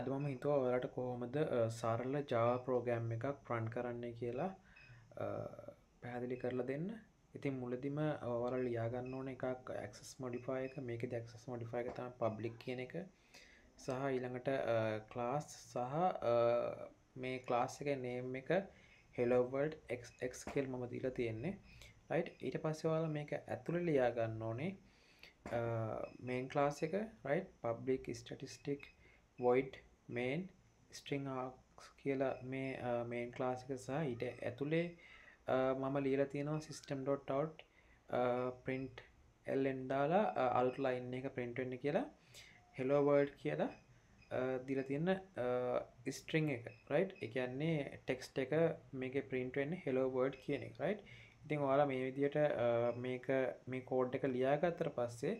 අද මම හිතුවා ඔයාලට කොහොමද සරල Java program එකක් run කරන්නේ කියලා පැහැදිලි කරලා දෙන්න. ඉතින් මුලදිම ඔයාලා ලියා ගන්න ඕන එකක් access modifier එක. මේකේදී access modifier එක තමයි public කියන එක. සහ ඊළඟට class සහ මේ class එකේ name එක hello world xx කියලා මම දීලා තියෙන්නේ. right ඊට පස්සේ ඔයාලා මේක ඇතුලේ ලියා ගන්න ඕනේ main class එක right public statistic void main string args කියලා මේ main class එක සහ ඊට ඇතුලේ මම ලියලා තියෙනවා system.out print ln දාලා outline එක print වෙන්න කියලා hello world කියලා දීලා තියෙන string එක right ඒ කියන්නේ text එක මේකේ print වෙන්නේ hello world කියන එක right ඉතින් ඔයාලා මේ විදිහට මේක මේ කෝඩ් එක ලියාගත්තට පස්සේ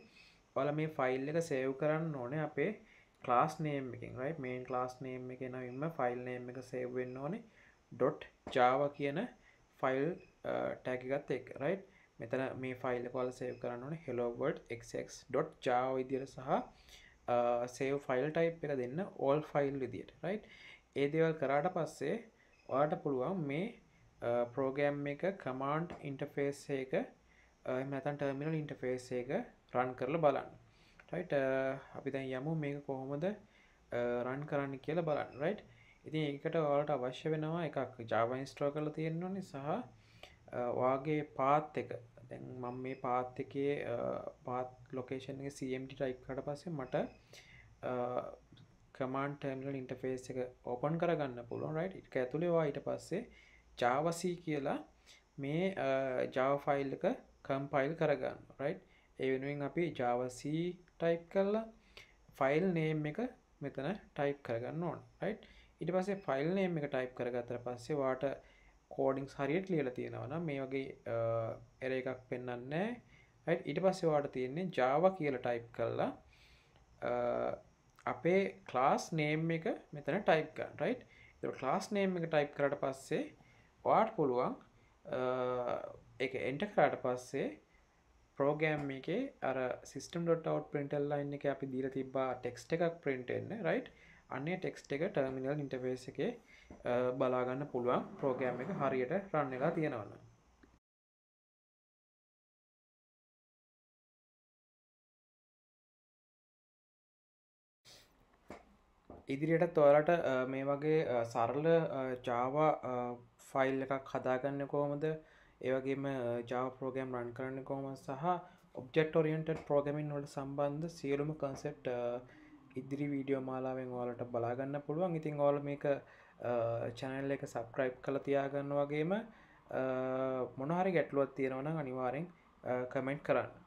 ඔයාලා මේ ෆයිල් එක සේව් කරන්න ඕනේ අපේ class name එකෙන් right main class name එකේ නමින්ම file name එක save වෙන්න ඕනේ .java කියන file tag එකත් එක්ක right මෙතන මේ file එක ඔයාලා save කරන්න ඕනේ hello world xx.java විදියට සහ save file type එක දෙන්න all file විදියට right ඒ දේවල් කරාට පස්සේ ඔයාලට පුළුවන් මේ program එක command interface එක එහෙම නැත්නම් terminal interface එක run කරලා බලන්න. right අපි දැන් යමු මේක කොහොමද run කරන්න කියලා බලන්න. right ඉතින් ඒකට ඔයාලට අවශ්‍ය වෙනවා එකක් Java install කරලා තියෙන්න ඕනේ සහ ඔයාගේ path එක. දැන් මම මේ path එකේ path location එකේ cmd type කරලා පස්සේ මට command terminal interface එක open කරගන්න පුළුවන්. right ඒක ඇතුලේ ඔයා ඊට පස්සේ Java C කියලා මේ Java file එක compile කරගන්න right ඒ වෙනුවෙන් අපි Java C type කරලා file name එක මෙතන type කරගන්න ඕනේ right ඊට පස්සේ file name එක type කරගත්තට පස්සේ ඔයාට codings හරියට ලියලා තියෙනවා නම් මේ වගේ error එකක් පෙන්වන්නේ නැහැ right ඊට පස්සේ ඔයාට තියෙන්නේ Java කියලා type කරලා අපේ class name එක මෙතන type කරන්න right ඒක class name එක type කරාට පස්සේ ඔයාට පුළුවන් ඒක enter කරාට පස්සේ program එකේ අර system.out println එකේ අපි දීලා තිබ්බා text එකක් print වෙන්න right අන්නේ text එක terminal interface එකේ බලා ගන්න පුළුවන් program එක හරියට run වෙලා තියෙනවා නම් ඉදිරියටත් ඔයාලට මේ වගේ සරල Java ෆයිල් එකක් හදාගන්න කොහොමද ඒ වගේම Java program run කරන්න කොහොමද සහ object oriented programming වලට සම්බන්ධ සියලුම concept ඉදිරි වීඩියෝ මාලාවෙන් ඔයාලට බලා ගන්න පුළුවන්. ඉතින් ඔයාලා මේක channel එක subscribe කරලා තියාගන්න වගේම මොන හරි ගැටලුවක් තියෙනවා නම් අනිවාර්යෙන් comment කරන්න.